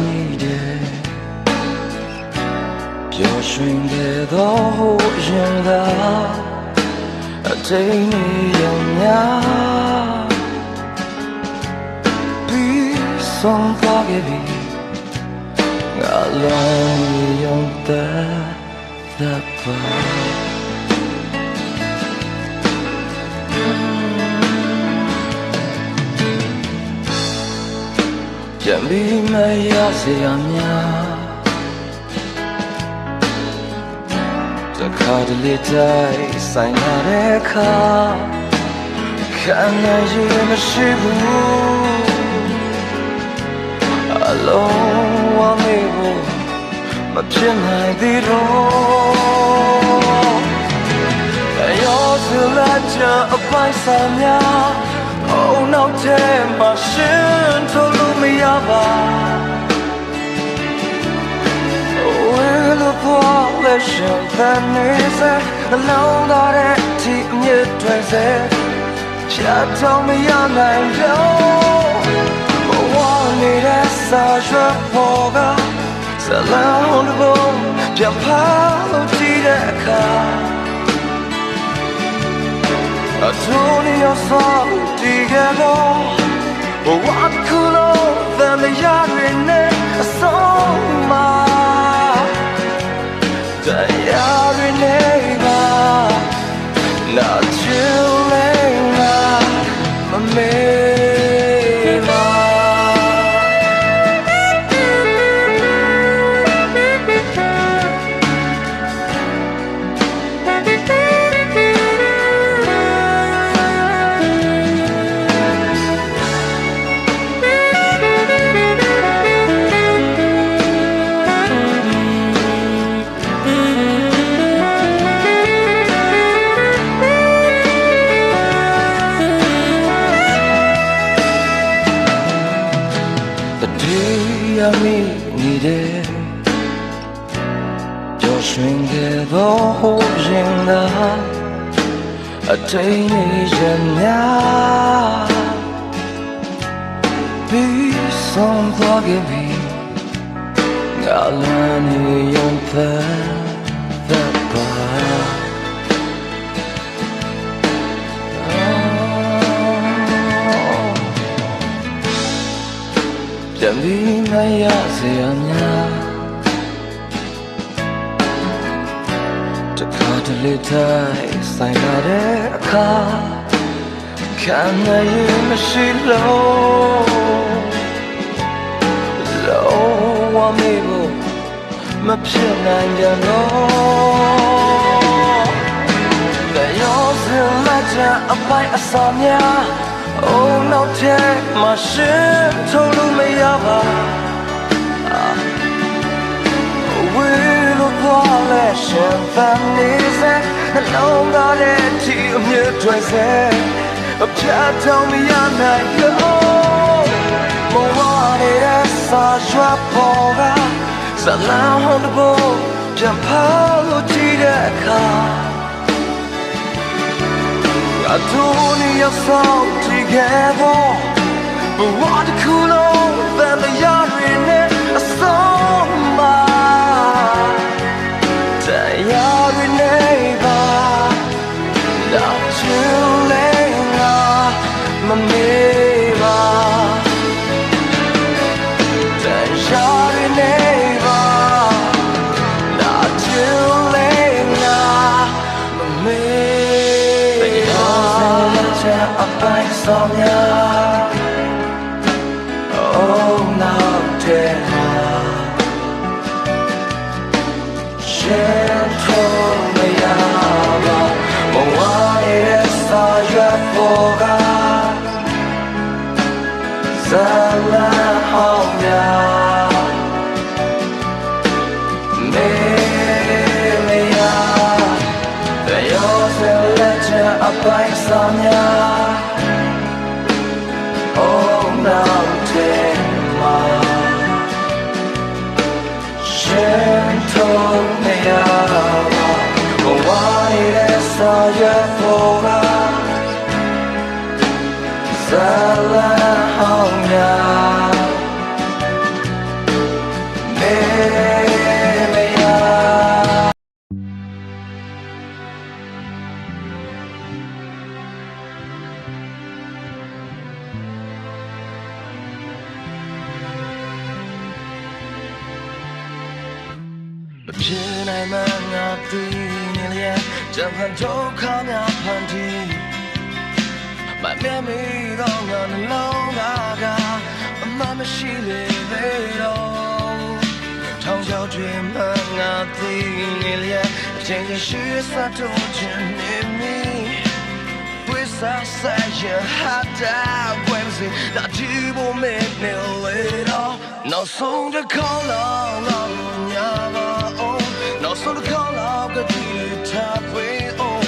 မိတယ်ပျော်ရွှင်ခဲ့သောဟိုရင်သာအထိန်နေရများပြီးဆုံးသွားခဲ့ပြီငါလုံးယုံတဲ့ပါပြန်ပြီးမရစေရများတခါတလေတိုင်းဆိုင်လာတဲ့အခါခံနိုင်ရမရှိဘူးအလုံးဝမေးဖို့မဖြစ်နိုင်သေးတော့ရောစလာချအပိုင်ဆိုင်များအုံနောက်ထဲမှာရှင်ထုတ်လို့မရပါဝဲလို့ပေါ်လဲရှင်တဲ့နေစေနှလုံးသားရဲ့ဒီအမြင့်တွေစေချတ်တော့မရနိုင်တော့ဘဝနေတဲ့စာရွက်ပေါ်ကဇလံတစ်ပုံပြန်ဖားလို့ကြည့်တဲ့အခါအထုံးနေရဆောင်ဒီကတော့ဘဝတစ်ခုလုံးသံမရတွေနဲ့အဆုံးမှာတရားတွေနဲ့ပါနာချူလေးနာမမေရမိနေတယ်ပျော်ရွှင်ခဲ့သောဟိုရင်သာအထိန်နေရများပြီးဆုံးသွားခဲ့ပြီငါလည်းနေရုံသက်ပါပြန်ပြီးမရစေရများတခါတလေတိုင်းဆိုင်လာတဲ့အခါခံနိုင်ရမရှိလို့ဝမ်းမေဖို့မဖြစ်နိုင်ကြတော့ရောစလာချအပိုင်အစာများ Oh no take my shit told me yaba Will polish and families and long got it to me twice a chat told me and I go More it as a shop over Salam on the boat jump out to the car I don't need your song together But what a cool old family you're in it A song by You're in neighbor Not too late my neighbor You're in neighbor Not too late my neighbor a bike somewhere Oh no terror Gentle me yaba Why is your boga Zala homya Me ya Yo se leche a bike somewhere Oh, now take my gentle me out. Why is your boga? Zala homya ဖြစ်နိုင်မှငါသိနေလျက်ကြံဖန်ဒုက္ခများဖန်တီးမမြင်မိတော့ငါနှလုံးသားကအမှန်မရှိလေသေးတော့ထောင်ချောက်တွေမှငါသိနေလျက်အချိန်ချင်းရှိစတော့ချင်နေမိပွေးစားဆက်ရဟာတာဝဲစီဒါဒီဘုံမဲနေလေတော့နောက်ဆုံးတစ်ခေါက်လောက်ညာပါအောင်နောက်ဆုံးတစ်ခေါက်လောက်ကဒီထားပွေးအောင်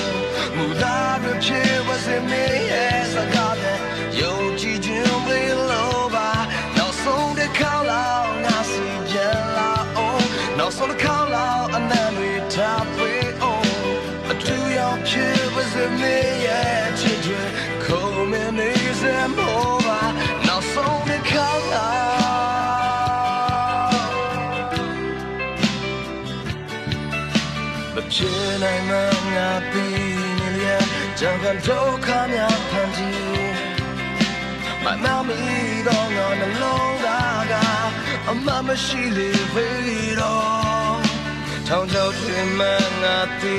မူသားရဖြစ်ဝစမေရဲ့စကားနဲ့ယုံကြည်ခြင်းလေးလို့ပါနောက်ဆုံးတစ်ခေါက်လောက်ငါစီပြန်လာအောင်နောက်ဆုံးတစ်ခေါက်လောက်အနံ့တွေထားပွေးအောင်အတူရောက်ဖြစ်ဝစမေရဲ့ချစ်တွေခုံမနေစမောပါနောက်ဆုံးတစ်ခေါက်လောက်ဖြစ်နိုင်မှငါပြီးနေလျက်ကြံကန်ဒုက္ခများဖန်တီးမမောင်မီတော့ငါနှလုံးသားကအမှန်မရှိလေပေတော့ထောင်ချောက်တွေမှငါသိ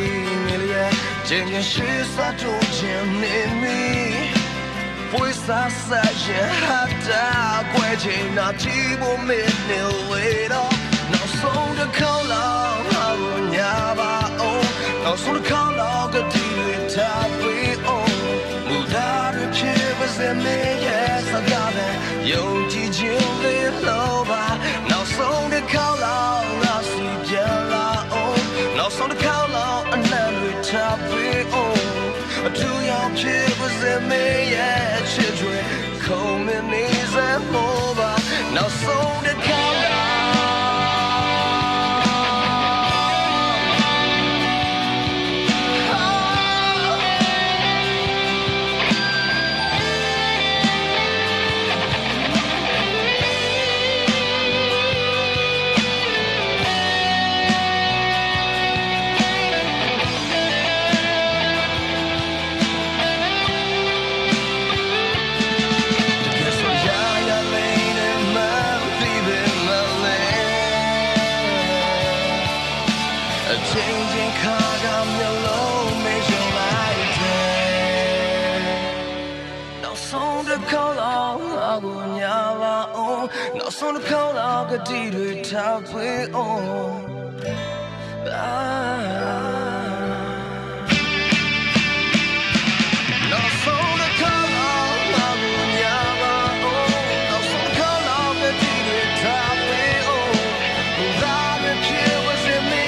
နေလျက်ခြင်းချင်းရှိစားတော့ခြင်းနေမိပွေးစားဆက်ရဟာတာကွယ်ချင်နာချီဖို့မင်းနေလေတော့နောက်ဆုံးတစ်ခေါက်လောက်ငါကိုညာပါအောင်နောက်ဆုံးတစ်ခေါက်လောက်ကဒီထားပြီးအောင်မူသားရဖြစ်ပါစေမေရဲ့စကားနဲ့ယုံကြည်ခြင်းလေးလို့ပါနောက်ဆုံးတစ်ခေါက်လောက်ငါစီပြန်လာအောင်နောက်ဆုံးတစ်ခေါက်လောက်အနံ့တွေထားပြီးအောင်အတူရောက်ဖြစ်ပါစေမေရဲ့ချစ်တွေခုံမနေစမောပါနောက်ဆုံးတစ်ခေါက်ချင်းချင်းခါကမျိုးလုံးမေးရုံလိုက်တယ်နောက်ဆုံးတစ်ခေါက်လောက်ငါကိုညာပါအောင်နောက်ဆုံးတစ်ခေါက်လောက်ကတိတွေထားပွေအောင်နောက်ဆုံးတစ်ခေါက်လောက်ငါကိုညာပါအောင်နောက်ဆုံးတစ်ခေါက်လောက်ကတိတွေထားပွေအောင်ဒါပဲဖြစ်ဝစမေ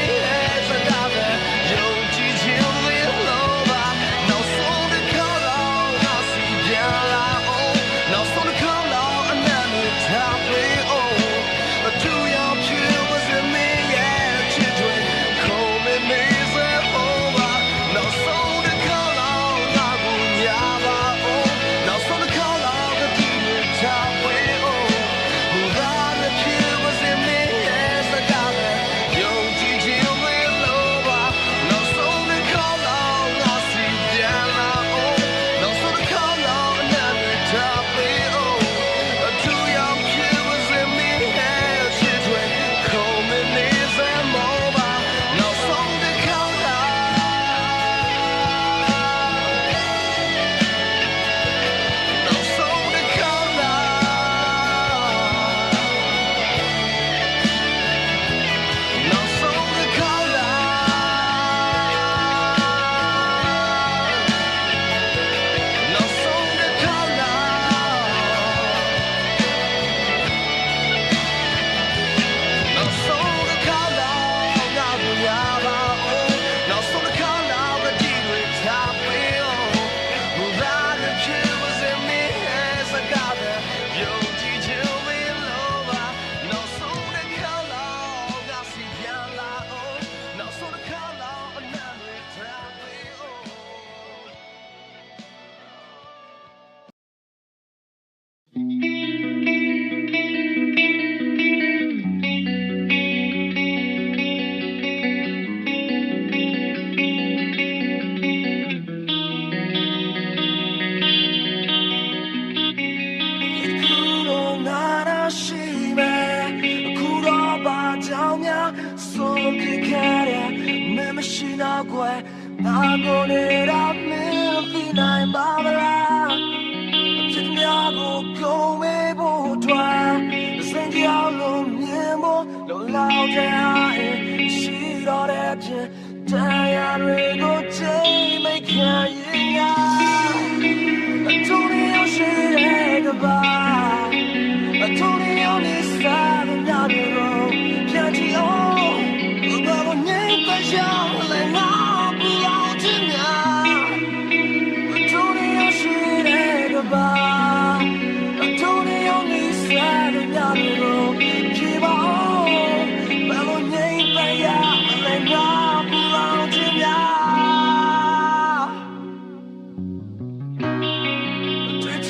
Two young children was in me, yeah, children, call me Mason. nào quay ta cô để đam mê vì này ba la trên nhà cô câu mê bố thoa sinh giao luôn nhẹ mô lâu lao ra chỉ đó đẹp chứ ta ya rồi cô chơi mấy kia yên ya Tony yêu sẽ để cái ba Tony yêu đi xa đến nhà đi rồi kia chỉ ô bà còn nhảy tay nhau lại ngó bù lao trên nhà Tony yêu sẽ để cái ba Tony yêu đi xa đến nhà đi rồi khi bà ô bà còn nhảy tay nhau lại ngó bù lao trên nhà Hãy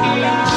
subscribe